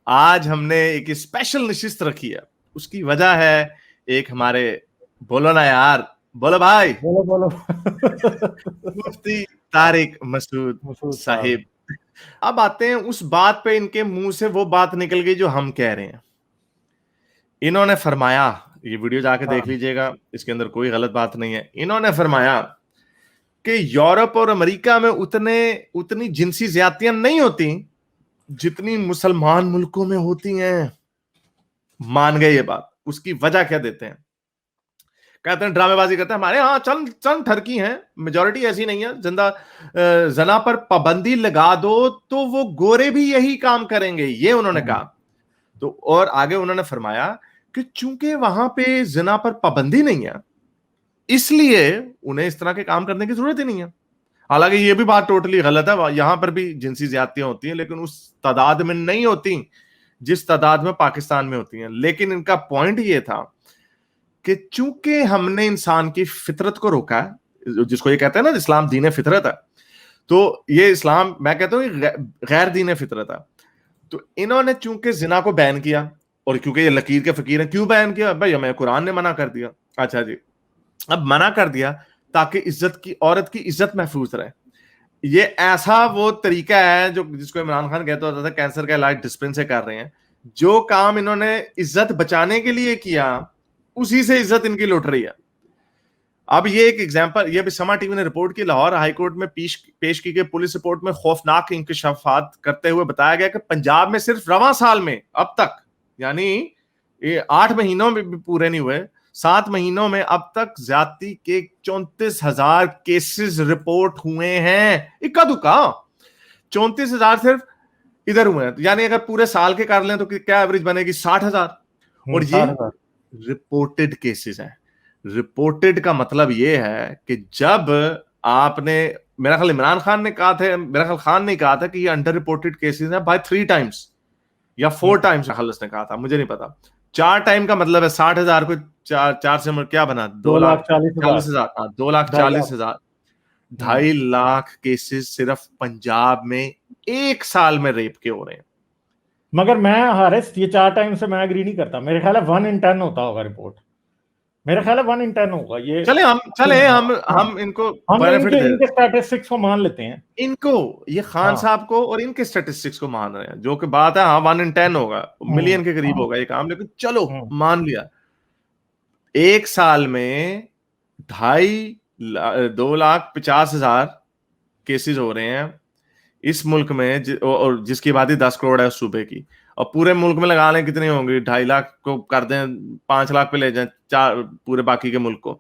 آج ہم نے ایک اسپیشل نشست رکھی ہے. اس کی وجہ ہے ایک ہمارے, بولو نا یار, بولو بھائی, بولو مفتی طارق مسعود صاحب. اب آتے ہیں اس بات پہ, ان کے منہ سے وہ بات نکل گئی جو ہم کہہ رہے ہیں. انہوں نے فرمایا, یہ ویڈیو جا کے دیکھ لیجئے گا, اس کے اندر کوئی غلط بات نہیں ہے. انہوں نے فرمایا کہ یورپ اور امریکہ میں اتنی جنسی زیادتیاں نہیں ہوتی جتنی مسلمان ملکوں میں ہوتی ہیں. مان گئے یہ بات. اس کی وجہ کیا دیتے ہیں؟ کہتے ہیں ڈرامے بازی کرتے ہیں, ہمارے ہاں چند ٹھرکی ہیں, میجورٹی ایسی نہیں ہے. زنا پر پابندی لگا دو تو وہ گورے بھی یہی کام کریں گے, یہ انہوں نے کہا. تو اور آگے انہوں نے فرمایا کہ چونکہ وہاں پہ زنا پر پابندی نہیں ہے, اس لیے انہیں اس طرح کے کام کرنے کی ضرورت ہی نہیں ہے. حالانکہ یہ بھی بات ٹوٹلی غلط ہے, یہاں پر بھی جنسی زیادتیاں ہوتی ہیں, لیکن اس تعداد میں نہیں ہوتی جس تعداد میں پاکستان میں ہوتی ہیں. لیکن ان کا پوائنٹ یہ تھا کہ چونکہ ہم نے انسان کی فطرت کو روکا ہے, جس کو یہ کہتے ہیں نا اسلام دین فطرت ہے, تو یہ اسلام میں کہتا ہوں غیر دین فطرت ہے. تو انہوں نے چونکہ زنا کو بین کیا, اور کیونکہ یہ لکیر کے فقیر ہیں, کیوں بین کیا بھائی؟ ہمیں قرآن نے منع کر دیا. اچھا جی, اب منع کر دیا تاکہ عورت کی عزت محفوظ رہے. یہ ایسا وہ طریقہ ہے جو جس کو عمران خان کہتا ہوتا تھا کینسر کا علاج ڈسپلن سے کر رہے ہیں. جو کام انہوں نے عزت بچانے کے لیے کیا, اسی سے عزت ان کی لوٹ رہی ہے. اب یہ ایک ایگزامپل, یہ بھی سما ٹی وی نے رپورٹ کی, لاہور ہائی کورٹ میں پیش کی گئی پولیس رپورٹ میں خوفناک انکشافات کرتے ہوئے بتایا گیا کہ پنجاب میں صرف رواں سال میں اب تک, یعنی یہ 8 مہینوں میں بھی پورے نہیں ہوئے, 7 مہینوں میں اب تک زیادتی کے 34,000 کیسز رپورٹ ہوئے ہیں. اکا دکا 34,000 صرف ادھر ہوئے ہیں. یعنی اگر پورے سال کے کر لیں تو کیا ایوریج بنے گی؟ 60,000. اور یہ رپورٹڈ کیسز ہیں. رپورٹڈ کا مطلب یہ ہے کہ جب آپ نے, میرا خیال عمران خان نے کہا تھا, میرا خیال خان نے کہا تھا کہ یہ انڈر رپورٹڈ کیسز ہیں بائی 3 ٹائمز یا 4 ٹائمز, خلص نے کہا تھا, مجھے نہیں پتا. 4 ٹائم کا مطلب ہے 60,000 کو 4 سے کیا بنا, 2,40,000. 2,40,000. 2.5 لاکھ کیسز صرف پنجاب میں ایک سال میں ریپ کے ہو رہے ہیں. مگر میں حارث یہ 4 ٹائم سے میں اگری نہیں کرتا. میرے خیال ہے 1 in 10 ہوتا ہوگا رپورٹ. میرا خیال ہے 1 in 10 ہوگا. یہ چلے ہم ان کو بینیفٹ دے, ان کے اسٹیٹسٹکس کو مان لیتے ہیں, ان کو, یہ خان صاحب کو اور ان کے اسٹیٹسٹکس کو مان رہے ہیں, جو کہ بات ہے. ہاں 1 in 10 ہوگا, ملین کے قریب ہوگا یہ کام, لیکن چلو مان لیا. ایک سال میں 2,50,000 کیسز ہو رہے ہیں اس ملک میں, اور جس کی آبادی 10 کروڑ ہے اس صوبے کی. اور پورے ملک میں لگا لیں کتنی ہوں گی, 2.5 لاکھ کو کر دیں, 5 لاکھ پہ لے جائیں پورے باقی کے ملک کو.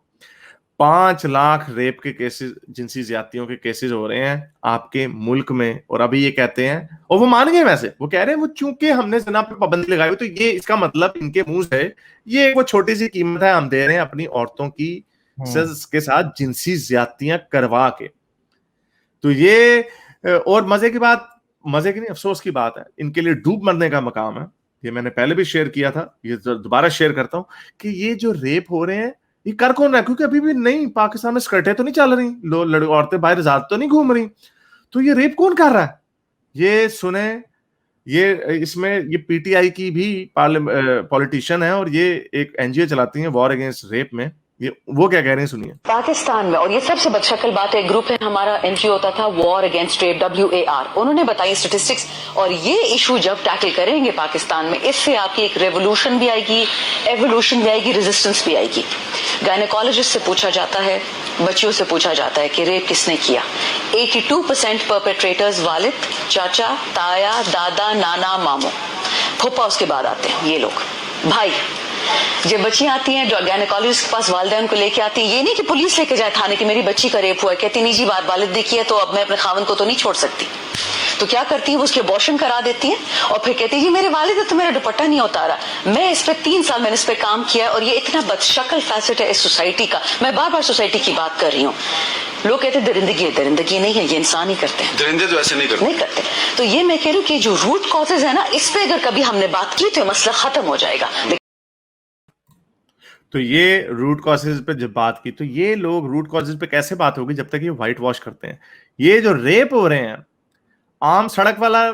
5 لاکھ ریپ کے کیسز, جنسی زیادتیوں کے کیسز ہو رہے ہیں آپ کے ملک میں. اور ابھی یہ کہتے ہیں, اور وہ مان گئے, ویسے وہ کہہ رہے ہیں وہ چونکہ ہم نے زنا پہ پابندی لگائی ہوئی, تو یہ اس کا مطلب ان کے منہ سے یہ وہ چھوٹی سی قیمت ہے ہم دے رہے ہیں اپنی عورتوں کی کے ساتھ جنسی زیادتیاں کروا کے. تو یہ, اور مزے کی بات, مزے کی نہیں افسوس کی بات ہے, ان کے لیے ڈوب مرنے کا مقام ہے. یہ میں نے پہلے بھی شیئر کیا تھا, یہ دوبارہ شیئر کرتا ہوں کہ یہ جو ریپ ہو رہے ہیں یہ کر کون رہا ہے؟ کیونکہ ابھی بھی نہیں, پاکستان میں سکرٹیں تو نہیں چل رہی, عورتیں باہر ذات تو نہیں گھوم رہی, تو یہ ریپ کون کر رہا ہے؟ یہ سنیں, یہ اس میں یہ پی ٹی آئی کی بھی پولیٹیشین ہے, اور یہ ایک این جی او چلاتی ہیں وار اگینسٹ ریپ میں. یہ وہ کیا کہہ رہے ہیں سنیے. پاکستان میں, اور یہ سب سے بدشکل بات ہے, گروپ ہے ہمارا این جی او ہوتا تھا وار اگینسٹ ریپ WAR, انہوں نے بتائی اسٹیٹسٹکس, اور یہ ایشو جب ٹیکل کریں گے پاکستان میں, اس سے آپ کی ایک ریولوشن بھی آئے گی, ایوولوشن بھی آئے گی, ریزسٹنس بھی آئے گی. گائنیکالوجسٹ سے پوچھا جاتا ہے, بچیوں سے پوچھا جاتا ہے کہ ریپ کس نے کیا, 82% پرپیٹریٹرز والد, چاچا, تایا, دادا, نانا, ماموں, پھوپھا اس کے بعد آتے ہیں یہ لوگ, بھائی. جب بچیاں آتی ہیں گائنیکالوجسٹ کے پاس, والدین کو لے کے آتی ہیں, یہ نہیں کہ پولیس لے کے جائے تھانے کہ میری بچی کا ریپ ہوا ہے, کہتی نہیں جی والد نے کیا تو اب میں اپنے خاوند کو تو نہیں چھوڑ سکتی. تو کیا کرتی ہیں, وہ اس کے ابارشن کرا دیتی ہیں, اور پھر کہتی ہیں جی میرے والد تو میرا دوپٹہ نہیں اتارا. میں اس پہ 3 سال میں نے اس پہ کام کیا, اور یہ اتنا بدشکل فیسٹ ہے اس سوسائٹی کا. میں بار بار سوسائٹی کی بات کر رہی ہوں. لوگ کہتے ہیں درندگی ہے, درندگی نہیں ہے, یہ انسان ہی کرتے ہیں, درندے تو ایسے نہیں کرتے. تو یہ میں کہہ رہی ہوں کہ جو روٹ کازز ہے نا, اس پہ اگر کبھی ہم نے بات کی تو یہ مسئلہ ختم ہو جائے گا. تو یہ روٹ کازز پہ جب بات کی, تو یہ لوگ روٹ کازز پہ کیسے بات ہوگی جب تک یہ وائٹ واش کرتے ہیں. یہ جو ریپ ہو رہے ہیں, عام سڑک والا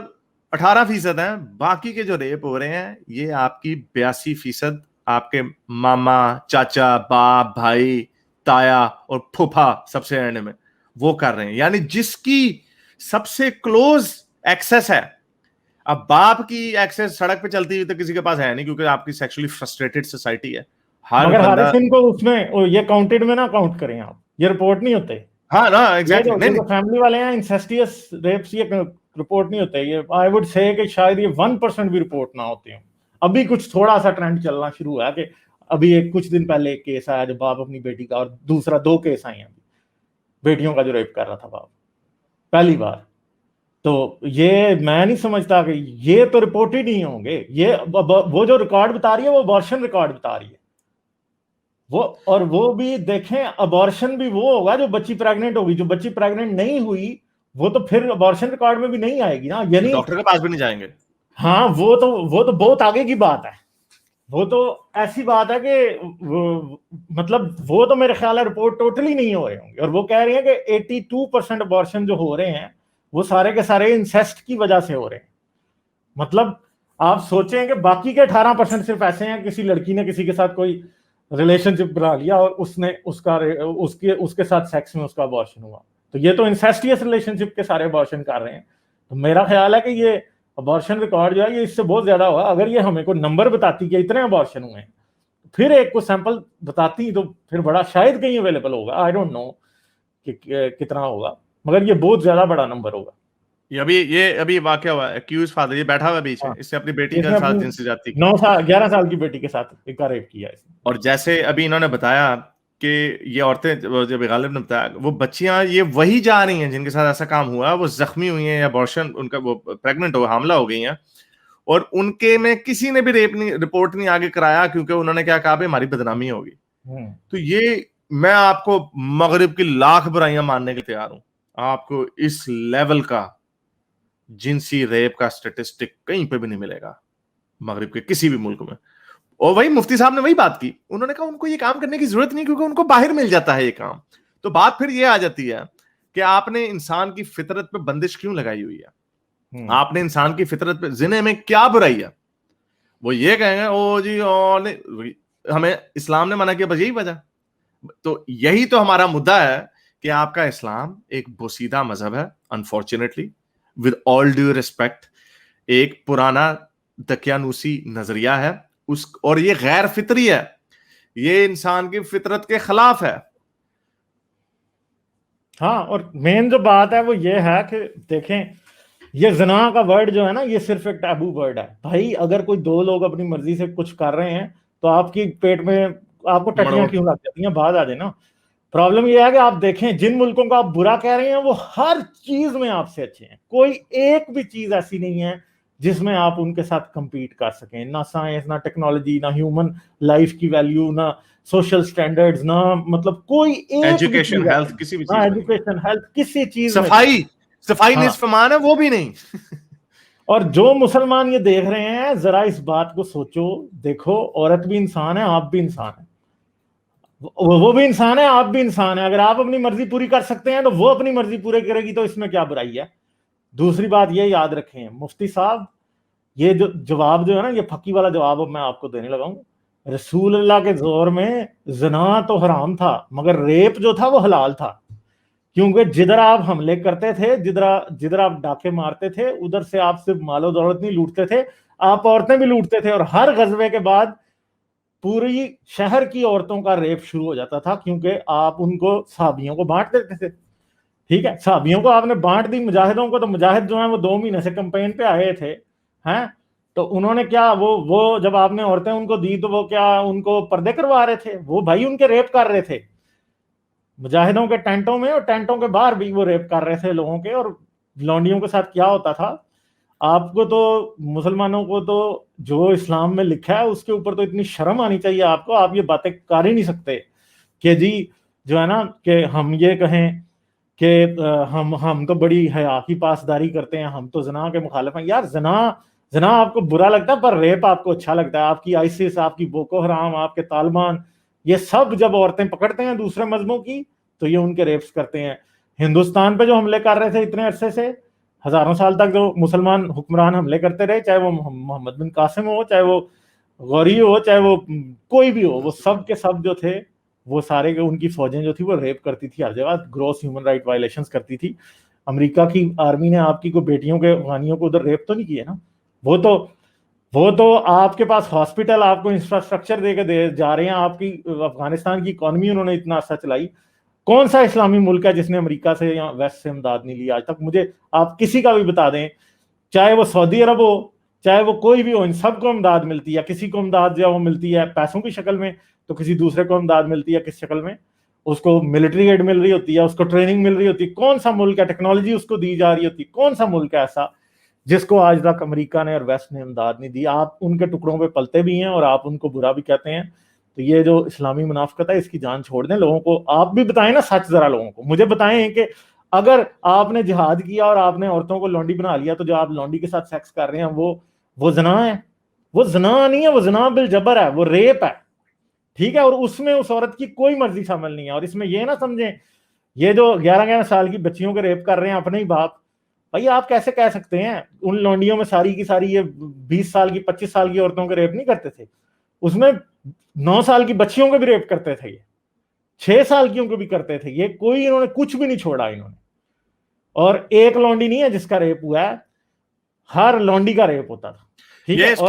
18% ہیں. باقی کے جو ریپ ہو رہے ہیں یہ آپ کی 82% آپ کے ماما, چاچا, باپ, بھائی, تایا اور پھوپھا سب سے اینڈ میں وہ کر رہے ہیں. یعنی جس کی سب سے کلوز ایکسس ہے. اب باپ کی ایکسس سڑک پہ چلتی ہوئی تو کسی کے پاس ہے نہیں, کیونکہ آپ کی سیکشولی فرسٹریٹڈ سوسائٹی ہے. مگر حارث ان کو اس میں یہ کاؤنٹڈ میں نہ کاؤنٹ کریں آپ, یہ رپورٹ نہیں ہوتے. ہاں نا ایگزیکٹلی, یہ جو فیملی والے ہیں انسیسٹیس ریپس یہ رپورٹ نہیں ہوتے. یہ آئی وڈ سے کہ شاید یہ 1% بھی رپورٹ نہ ہوتے ہیں. ابھی کچھ تھوڑا سا ٹرینڈ چلنا شروع ہوا کہ ابھی ایک کچھ دن پہلے ایک کیس آیا جو باپ اپنی بیٹی کا, اور دوسرا 2 کیس آئے ہیں بیٹیوں کا جو ریپ کر رہا تھا باپ پہلی بار. تو یہ میں نہیں سمجھتا کہ یہ تو رپورٹ ہی نہیں ہوں گے. یہ وہ جو ریکارڈ بتا رہی ہے وہ ابارشن ریکارڈ بتا رہی ہے وہ, اور وہ بھی دیکھیں ابارشن بھی وہ ہوگا جو بچی پریگننٹ ہوگی. جو بچی پریگننٹ نہیں ہوئی وہ تو پھر ابارشن ریکارڈ میں بھی نہیں آئے گی نا, یعنی ڈاکٹر کے پاس بھی نہیں جائیں گے. ہاں وہ تو بہت آگے کی بات ہے. وہ تو ایسی بات ہے کہ مطلب وہ تو میرے خیال ہے رپورٹ ٹوٹلی نہیں ہو رہے ہوں گے. اور وہ کہہ رہی ہیں کہ 82% ابارشن جو ہو رہے ہیں وہ سارے کے سارے انسیسٹ کی وجہ سے ہو رہے ہیں. مطلب آپ سوچیں کہ باقی کے 18% صرف ایسے ہیں کسی لڑکی نے کسی کے ساتھ کوئی ریلیشن شپ بنا لیا اور اس نے اس کے ساتھ سیکس میں اس کا ابارشن ہوا. تو یہ تو انسیسٹیس ریلیشن شپ کے سارے ابارشن کر رہے ہیں. تو میرا خیال ہے کہ یہ ابارشن ریکارڈ جو ہے یہ اس سے بہت زیادہ ہوا. اگر یہ ہمیں کوئی نمبر بتاتی کہ اتنے ابارشن ہوئے ہیں, پھر ایک کو سیمپل بتاتی تو پھر بڑا شاید کہیں اویلیبل ہوگا. آئی ڈونٹ نو کہ کتنا ہوگا, مگر یہ بہت زیادہ بڑا نمبر ہوگا. یہ ابھی واقعہ ہوا ہے. ایکیوز فادر یہ بیٹھا ہوا بیچ میں, اس سے اپنی بیٹی کے ساتھ جنسی زیادتی 11 سال کی بیٹی کے ساتھ ریپ کیا ہے. اور جیسے ابھی انہوں نے بتایا کہ یہ عورتیں, جب غالب نے بتایا, وہ بچیاں یہ وہی جا رہی ہیں جن کے ساتھ ایسا کام ہوا, وہ زخمی ہوئی ہیں یا ابارشن ان کا وہ پریگننٹ ہو حاملہ ہو گئی ہیں, اور ان کے میں کسی نے بھی ریپ نہیں رپورٹ نہیں آگے کرایا, کیونکہ انہوں نے کیا کہا بھائی ہماری بدنامی ہوگی. تو یہ میں آپ کو مغرب کی لاکھ برائیاں ماننے کے تیار ہوں, آپ کو اس لیول کا جنسی ریپ کا سٹیٹسٹک کہیں پہ بھی نہیں ملے گا مغرب کے کسی بھی ملک میں. اور وہی مفتی صاحب نے وہی بات کی, انہوں نے کہا ان کو یہ کام کرنے کی ضرورت نہیں کیونکہ ان کو باہر مل جاتا ہے یہ کام. تو بات پھر یہ آ جاتی ہے کہ آپ نے انسان کی فطرت پہ بندش کیوں لگائی ہوئی ہے؟ آپ نے انسان کی فطرت پہ زنا میں کیا برائی ہے؟ وہ یہ کہیں گے او جی ہمیں اسلام نے منع کیا, بس یہی وجہ. تو یہی تو ہمارا مدعا ہے کہ آپ کا اسلام ایک بوسیدہ مذہب ہے, unfortunately with all due respect, ایک پرانا دقیانوسی نظریہ ہے اس, اور یہ غیر فطری ہے, یہ انسان کی فطرت کے خلاف ہے. ہاں, اور مین جو بات ہے وہ یہ ہے کہ دیکھیں یہ زنا کا ورڈ جو ہے نا یہ صرف ایک ٹیبو ورڈ ہے. بھائی اگر کوئی 2 لوگ اپنی مرضی سے کچھ کر رہے ہیں تو آپ کی پیٹ میں آپ کو ٹٹیاں کیوں لگ جاتی ہیں؟ بات آ جائے نا. پرابلم یہ ہے کہ آپ دیکھیں جن ملکوں کو آپ برا کہہ رہے ہیں وہ ہر چیز میں آپ سے اچھے ہیں. کوئی ایک بھی چیز ایسی نہیں ہے جس میں آپ ان کے ساتھ کمپیٹ کر سکیں. نہ سائنس, نہ ٹیکنالوجی, نہ ہیومن لائف کی ویلیو, نہ سوشل سٹینڈرڈز, نہ مطلب کوئی ایک ایجوکیشن, ہیلتھ, کسی بھی چیز میں, ایجوکیشن, ہیلتھ, کسی چیز میں, صفائی نصف ایمان ہے وہ بھی نہیں. اور جو مسلمان یہ دیکھ رہے ہیں ذرا اس بات کو سوچو, دیکھو عورت بھی انسان ہے, آپ بھی انسان ہیں, وہ بھی انسان ہے, آپ بھی انسان ہے. اگر آپ اپنی مرضی پوری کر سکتے ہیں تو وہ اپنی مرضی پوری کرے گی, تو اس میں کیا برائی ہے؟ دوسری بات یہ یاد رکھیں مفتی صاحب, یہ جو جواب جو ہے نا یہ پھکی والا جواب اب میں آپ کو دینے لگا ہوں. رسول اللہ کے دور میں زنا تو حرام تھا مگر ریپ جو تھا وہ حلال تھا, کیونکہ جدھر آپ حملے کرتے تھے, جدھر آپ ڈاکے مارتے تھے, ادھر سے آپ صرف مال و دولت نہیں لوٹتے تھے, آپ عورتیں بھی لوٹتے تھے. اور ہر غزوے کے بعد پوری شہر کی عورتوں کا ریپ شروع ہو جاتا تھا, کیونکہ آپ ان کو صحابیوں کو بانٹ دیتے تھے. ٹھیک ہے, صحابیوں کو آپ نے بانٹ دی, مجاہدوں کو تو مجاہد جو ہیں وہ 2 مہینے سے کمپین پہ آئے تھے ہیں, تو انہوں نے کیا وہ جب آپ نے عورتیں ان کو دی تو وہ کیا ان کو پردے کروا رہے تھے؟ وہ بھائی ان کے ریپ کر رہے تھے مجاہدوں کے ٹینٹوں میں, اور ٹینٹوں کے باہر بھی وہ ریپ کر رہے تھے لوگوں کے. اور لونڈیوں کے ساتھ کیا ہوتا تھا, آپ کو تو مسلمانوں کو تو جو اسلام میں لکھا ہے اس کے اوپر تو اتنی شرم آنی چاہیے آپ کو. آپ یہ باتیں کر ہی نہیں سکتے کہ جی جو ہے نا کہ ہم یہ کہیں کہ ہم تو بڑی حیا کی پاسداری کرتے ہیں, ہم تو زنا کے مخالف ہیں. یار زنا آپ کو برا لگتا ہے پر ریپ آپ کو اچھا لگتا ہے. آپ کی آئیسس, آپ کی بوکو حرام, آپ کے طالبان, یہ سب جب عورتیں پکڑتے ہیں دوسرے مذہبوں کی تو یہ ان کے ریپس کرتے ہیں. ہندوستان پہ جو حملے کر رہے تھے اتنے عرصے سے, ہزاروں سال تک جو مسلمان حکمران حملے کرتے رہے, چاہے وہ محمد بن قاسم ہو, چاہے وہ غوری ہو, چاہے وہ کوئی بھی ہو, وہ سب کے سب جو تھے وہ سارے ان کی فوجیں جو تھی وہ ریپ کرتی تھی ہر جگہ, گروس ہیومن رائٹ وائلیشنز کرتی تھی. امریکہ کی آرمی نے آپ کی کو بیٹیوں کے افغانیوں کو ادھر ریپ تو نہیں کیے نا, وہ تو آپ کے پاس ہاسپٹل, آپ کو انفراسٹرکچر دے کے دے جا رہے ہیں, آپ کی افغانستان کی اکانومی انہوں نے اتنا اچھا چلائی. کون سا اسلامی ملک ہے جس نے امریکہ سے یا ویسٹ سے امداد نہیں لی آج تک؟ مجھے آپ کسی کا بھی بتا دیں, چاہے وہ سعودی عرب ہو, چاہے وہ کوئی بھی ہو, ان سب کو امداد ملتی ہے. کسی کو امداد جو ہے وہ ملتی ہے پیسوں کی شکل میں, تو کسی دوسرے کو امداد ملتی ہے کس شکل میں, اس کو ملٹری ایڈ مل رہی ہوتی ہے, اس کو ٹریننگ مل رہی ہوتی ہے. کون سا ملک ہے, ٹیکنالوجی اس کو دی جا رہی ہوتی ہے, کون سا ملک ہے ایسا جس کو آج تک امریکہ نے اور ویسٹ نے امداد نہیں دی؟ آپ ان کے ٹکڑوں پہ پلتے بھی ہیں اور آپ ان کو برا بھی کہتے ہیں. تو یہ جو اسلامی منافقت ہے اس کی جان چھوڑ دیں. لوگوں کو آپ بھی بتائیں نا سچ, ذرا لوگوں کو مجھے بتائیں کہ اگر آپ نے جہاد کیا اور آپ نے عورتوں کو لونڈی بنا لیا, تو جو آپ لونڈی کے ساتھ سیکس کر رہے ہیں وہ زنا ہے؟ وہ زنا نہیں ہے, وہ زنا بالجبر ہے, وہ ریپ ہے, ٹھیک ہے. اور اس میں اس عورت کی کوئی مرضی شامل نہیں ہے. اور اس میں یہ نہ سمجھیں یہ جو 11 سال کی بچیوں کے ریپ کر رہے ہیں اپنے ہی باپ, بھائی آپ کیسے کہہ سکتے ہیں؟ ان لونڈیوں میں ساری کی ساری یہ 20 سال کی 25 سال کی عورتوں کے ریپ نہیں کرتے تھے, اس میں 9 سال کی بچیوں کو بھی ریپ کرتے تھے, یہ 6 سال کیوں کو بھی کرتے تھے. یہ کوئی انہوں نے کچھ بھی نہیں چھوڑا انہوں نے. اور ایک لونڈی نہیں ہے جس کا ریپ ہوا ہے, ہر لونڈی کا ریپ ہوتا تھا, ٹھیک ہے. یہ اس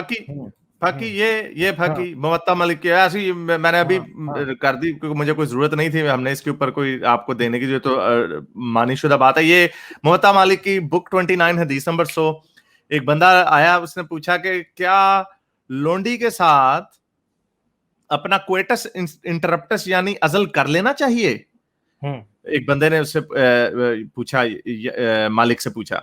کی پھکی یہ پھکی موتا ملک کی ایسی میں نے ابھی کر دی کیونکہ مجھے کوئی ضرورت نہیں تھی, ہم نے اس کے اوپر کوئی آپ کو دینے کی جو تو مانی شدہ بات ہے. یہ موتا مالک کی بک 29 حدیث نمبر 100. ایک بندہ آیا, اس نے پوچھا کہ کیا لونڈی کے ساتھ اپنا کویٹس انٹرپٹس یعنی ازل کر لینا چاہیے؟ ایک بندے نے اس سے پوچھا, مالک سے پوچھا,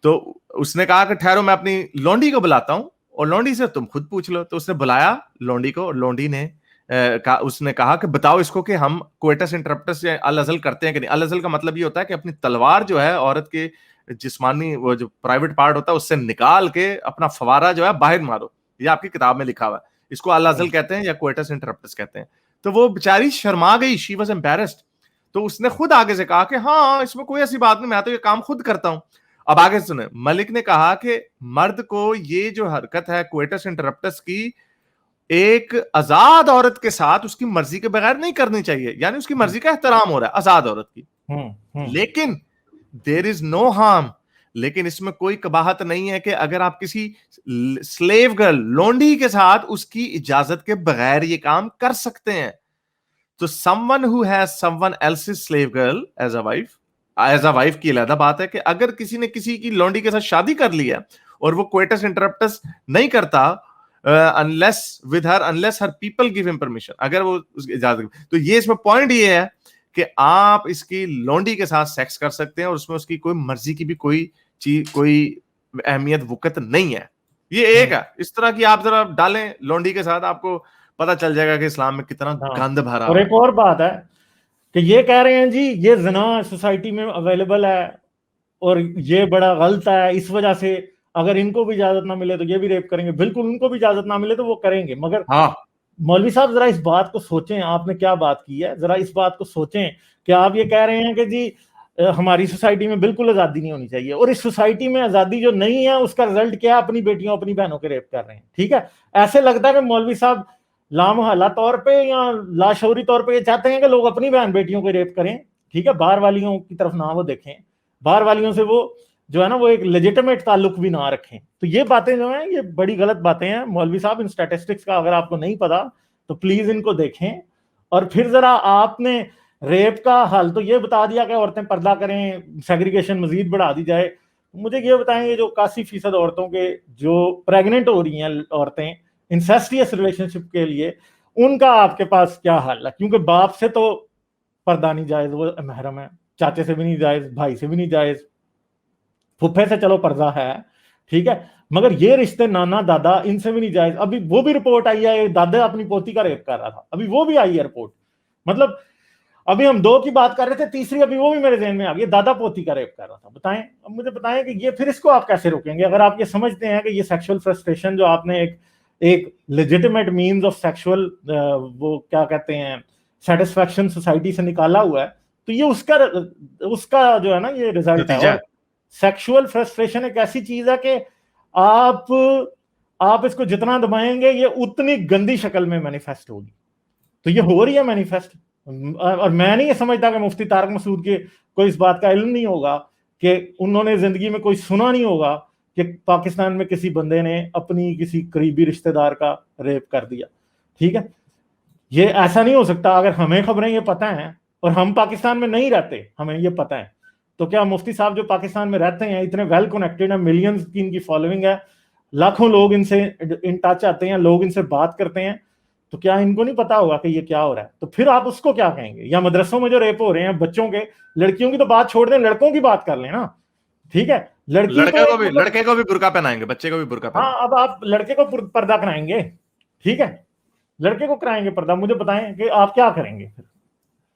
تو اس نے کہا کہ ٹھہرو میں اپنی لونڈی کو بلاتا ہوں اور لونڈی سے تم خود پوچھ لو. تو اس نے بلایا لونڈی کو, اور لونڈی نے اس نے کہا کہ بتاؤ اس کو کہ ہم کویٹس انٹرپٹس الازل کرتے ہیں کہ نہیں. الازل کا مطلب یہ ہوتا ہے کہ اپنی تلوار جو ہے عورت کے جسمانی وہ جو پرائیویٹ پارٹ ہوتا ہے اس سے نکال کے اپنا فوارہ جو ہے باہر مارو. یہ آپ کی کتاب میں لکھا ہوا ہے, اس کو الازل کہتے ہیں یا کویٹس انٹرپٹس کہتے ہیں. تو وہ بیچاری شرما گئی, شی واز ایمبیرسڈ. تو اس نے خود آگے سے کہا کہ ہاں اس میں کوئی ایسی بات نہیں, میں تو یہ کام خود کرتا ہوں. اب آگے سنیں, ملک نے کہا کہ مرد کو یہ جو حرکت ہے کویٹس انٹرپٹس کی ایک آزاد عورت کے ساتھ اس کی مرضی کے بغیر نہیں کرنی چاہیے, یعنی اس کی مرضی کا احترام ہو رہا ہے آزاد عورت کی. لیکن there is no harm, لیکن اس میں کوئی قباحت نہیں ہے کہ اگر آپ کسی سلیو گرل لونڈی کے ساتھ اس کی اجازت کے بغیر یہ کام کر سکتے ہیں. تو someone who has someone else's slave girl as a wife کی علیحدہ بات ہے, کہ اگر کسی نے کسی کی لونڈی کے ساتھ شادی کر لی ہے اور وہ کویٹس انٹرپٹس نہیں کرتا unless her people give him permission, اگر وہ اس کی اجازت. تو یہ اس میں پوائنٹ یہ ہے کہ آپ اس کی لونڈی کے ساتھ سیکس کر سکتے ہیں اور اس میں اس کی کوئی مرضی کی بھی کوئی چیز, کوئی اہمیت وقت نہیں ہے. یہ ایک ہے, اس طرح کی آپ ذرا ڈالیں لونڈی کے ساتھ, آپ کو پتہ چل جائے گا کہ اسلام میں کتنا گند بھرا. اور ایک اور بات ہے کہ یہ کہہ رہے ہیں جی یہ زنا سوسائٹی میں اویلیبل ہے اور یہ بڑا غلط ہے, اس وجہ سے اگر ان کو بھی اجازت نہ ملے تو یہ بھی ریپ کریں گے. بالکل, ان کو بھی اجازت نہ ملے تو وہ کریں گے, مگر مولوی صاحب ذرا اس بات کو سوچیں, آپ نے کیا بات کی ہے, ذرا اس بات کو سوچیں کہ آپ یہ کہہ رہے ہیں کہ جی ہماری سوسائٹی میں بالکل آزادی نہیں ہونی چاہیے, اور اس سوسائٹی میں آزادی جو نہیں ہے اس کا رزلٹ کیا ہے, اپنی بیٹیوں اپنی بہنوں کے ریپ کر رہے ہیں. ٹھیک ہے, ایسے لگتا ہے کہ مولوی صاحب لامحالہ طور پہ یا لاشعوری طور پہ یہ چاہتے ہیں کہ لوگ اپنی بہن بیٹیوں کو ریپ کریں. ٹھیک ہے, باہر والیوں کی طرف نہ وہ دیکھیں, باہر والیوں سے وہ جو ہے نا وہ ایک لیجیٹمیٹ تعلق بھی نہ رکھیں. تو یہ باتیں جو ہیں یہ بڑی غلط باتیں ہیں. مولوی صاحب ان سٹیٹسٹکس کا اگر آپ کو نہیں پتا تو پلیز ان کو دیکھیں. اور پھر ذرا آپ نے ریپ کا حل تو یہ بتا دیا کہ عورتیں پردہ کریں, سیگریگیشن مزید بڑھا دی جائے. مجھے یہ بتائیں یہ جو 81% عورتوں کے جو پریگننٹ ہو رہی ہیں عورتیں انسیسٹیس ریلیشن شپ کے لیے, ان کا آپ کے پاس کیا حل ہے؟ کیونکہ باپ سے تو پردہ نہیں جائز, وہ محرم ہے, چاچے سے بھی نہیں جائز, بھائی سے بھی نہیں جائز, پھپھے سے چلو پردہ ہے, ٹھیک ہے, مگر یہ رشتے نانا دادا ان سے بھی نہیں جائز. ابھی وہ بھی رپورٹ آئی ہے, دادا اپنی پوتی کا ریپ کر رہا تھا, ابھی وہ بھی آئی ہے رپورٹ. مطلب ابھی ہم 2 کی بات کر رہے تھے, تیسری ابھی وہ بھی میرے ذہن میں آ گئی, دادا پوتی کا ریپ کر رہا تھا. بتائیں, اب مجھے بتائیں کہ یہ پھر اس کو آپ کیسے روکیں گے اگر آپ یہ سمجھتے ہیں کہ یہ سیکشول فرسٹریشن جو آپ نے ایک لیجیٹمیٹ مینز آف سیکشول وہ کیا کہتے ہیں سیٹسفیکشن سوسائٹی سے نکالا ہوا ہے, تو یہ اس کا جو ہے نا یہ ریزلٹ ہے. سیکشول فرسٹریشن ایک ایسی چیز ہے کہ آپ اس کو جتنا دبائیں گے یہ اتنی گندی شکل میں مینیفیسٹ ہوگی. تو یہ ہو رہی ہے مینیفیسٹ. اور میں نہیں سمجھتا کہ مفتی طارق مسعود کے کوئی اس بات کا علم نہیں ہوگا کہ انہوں نے زندگی میں کوئی سنا نہیں ہوگا کہ پاکستان میں کسی بندے نے اپنی کسی قریبی رشتہ دار کا ریپ کر دیا. ٹھیک ہے, یہ ایسا نہیں ہو سکتا. اگر ہمیں خبریں یہ پتہ ہیں اور ہم پاکستان میں نہیں رہتے, ہمیں یہ پتہ ہے, تو کیا مفتی صاحب جو پاکستان میں رہتے ہیں اتنے ویل کنیکٹڈ ہیں, ملینز کی ان کی فالوئنگ ہے, لاکھوں لوگ ان سے ان ٹچ آتے ہیں, لوگ ان سے بات کرتے ہیں, تو کیا ان کو نہیں پتا ہوگا کہ یہ کیا ہو رہا ہے؟ تو پھر آپ اس کو کیا کہیں گے؟ یا مدرسوں میں جو ریپ ہو رہے ہیں بچوں کے, لڑکیوں کی تو بات چھوڑ دیں, لڑکوں کی بات کر لیں نا. ٹھیک ہے, لڑکے کو بھی برقع پہنائیں گے, بچے کو بھی برقع پہنائیں گے. ہاں, اب آپ لڑکے کو پردہ کرائیں گے, ٹھیک ہے, لڑکے کو کرائیں گے پردہ. مجھے بتائیں کہ آپ کیا کریں گے؟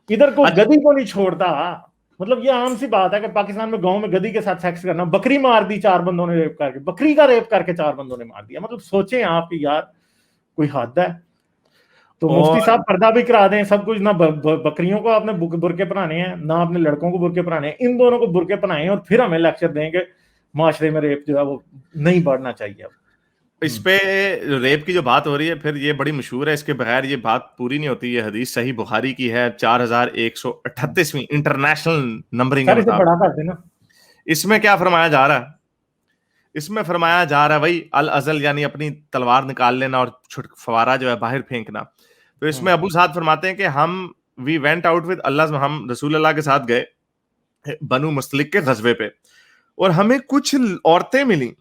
ادھر کوئی گدی کو نہیں چھوڑتا. مطلب یہ عام سی بات ہے کہ پاکستان میں گاؤں میں گدی کے ساتھ سیکس کرنا, بکری مار دی 4 بندوں نے ریپ کر کے, بکری کا ریپ کر کے 4 بندوں نے مار دیا. مطلب سوچیں آپ کہ یار کوئی حد ہے. تو مفتی صاحب پردہ بھی کرا دیں, سب کچھ. نہ بکریوں کو آپ نے برقعے پہنانے ہیں, نہ اپنے لڑکوں کو برقعے پہنانے ہیں. ان دونوں کو برقعے پہنائیں اور پھر ہمیں لیکچر دیں کہ معاشرے میں ریپ جو ہے وہ نہیں بڑھنا چاہیے. اب اس پہ ریپ کی جو بات ہو رہی ہے, پھر یہ بڑی مشہور ہے, اس کے بغیر یہ بات پوری نہیں ہوتی. یہ حدیث صحیح بخاری کی ہے, 4138ویں انٹرنیشنل نمبرنگ کے مطابق. اس میں کیا فرمایا جا رہا ہے؟ اس میں فرمایا جا رہا ہے وہی الازل, یعنی اپنی تلوار نکال لینا اور فوارہ جو ہے باہر پھینکنا. تو اس میں ابو سعد فرماتے ہیں کہ وی وینٹ آؤٹ ود اللہ, ہم رسول اللہ کے ساتھ گئے بنو مستلق کے غزوے پہ, اور ہمیں کچھ عورتیں ملی,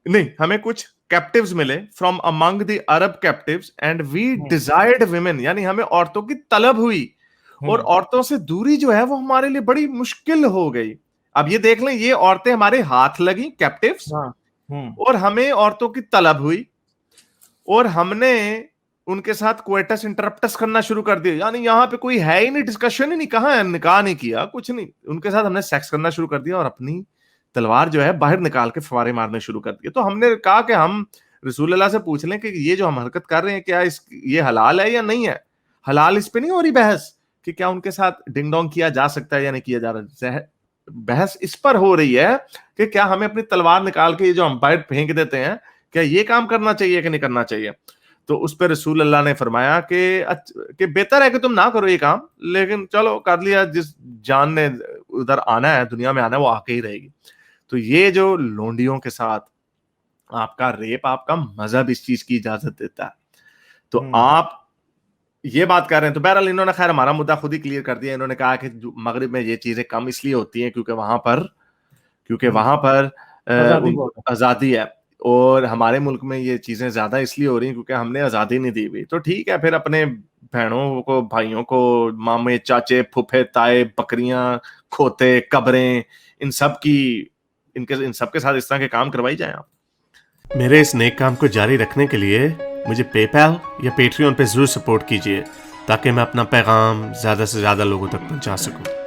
نہیں ہمیں کچھ کیپٹیوز ملے from among the Arab captives, and we desired women, یعنی ہمیں عورتوں کی طلب ہوئی, اور عورتوں سے دوری جو ہے وہ ہمارے لیے بڑی مشکل ہو گئی. اب یہ دیکھ لیں, یہ عورتیں ہمارے ہاتھ لگیں کیپٹیوز, اور ہمیں عورتوں کی طلب ہوئی, اور ہم نے ان کے ساتھ کوئٹس انٹرپٹس کرنا شروع کر دیا. یعنی یہاں پہ کوئی ہے ہی نہیں, ڈسکشن ہی نہیں, کہاں نکاح نہیں کیا, کچھ نہیں, ان کے ساتھ ہم نے سیکس کرنا شروع کر دیا اور اپنی تلوار جو ہے باہر نکال کے فوارے مارنے شروع کر دیے. تو ہم نے کہا کہ ہم رسول اللہ سے پوچھ لیں کہ یہ جو ہم حرکت کر رہے ہیں کیا یہ حلال ہے یا نہیں ہے. حلال اس پہ نہیں ہو رہی بحث کہ کیا ان کے ساتھ ڈنگ ڈونگ کیا جا سکتا ہے یا نہیں کیا جا رہا. بحث اس پر ہو رہی ہے کہ کیا ہمیں اپنی تلوار نکال کے یہ جو ہم باہر پھینک دیتے ہیں, کیا یہ کام کرنا چاہیے کہ نہیں کرنا چاہیے. تو اس پہ رسول اللہ نے فرمایا کہ بہتر ہے کہ تم نہ کرو یہ کام, لیکن چلو کر لیا, جس جان نے ادھر آنا ہے, دنیا میں آنا ہے, وہ آ کے ہی رہے گی. تو یہ جو لونڈیوں کے ساتھ آپ کا ریپ, آپ کا مذہب اس چیز کی اجازت دیتا ہے. تو آپ یہ بات کر رہے ہیں. تو بہرحال انہوں نے خیر ہمارا مدعا خود ہی کلیئر کر دیا. انہوں نے کہا کہ مغرب میں یہ چیزیں کم اس لیے ہوتی ہیں کیونکہ وہاں پر آزادی ہے, اور ہمارے ملک میں یہ چیزیں زیادہ اس لیے ہو رہی ہیں کیونکہ ہم نے آزادی نہیں دی ہوئی. تو ٹھیک ہے, پھر اپنے بہنوں کو, بھائیوں کو, مامے, چاچے, پھوپھے, تائے, بکریاں, کھوتے, قبریں, ان سب کے ساتھ اس طرح کے کام کروائی جائیں. آپ میرے اس نیک کام کو جاری رکھنے کے لیے مجھے پے پیل یا پیٹریون پہ ضرور سپورٹ کیجیے تاکہ میں اپنا پیغام زیادہ سے زیادہ لوگوں تک پہنچا سکوں.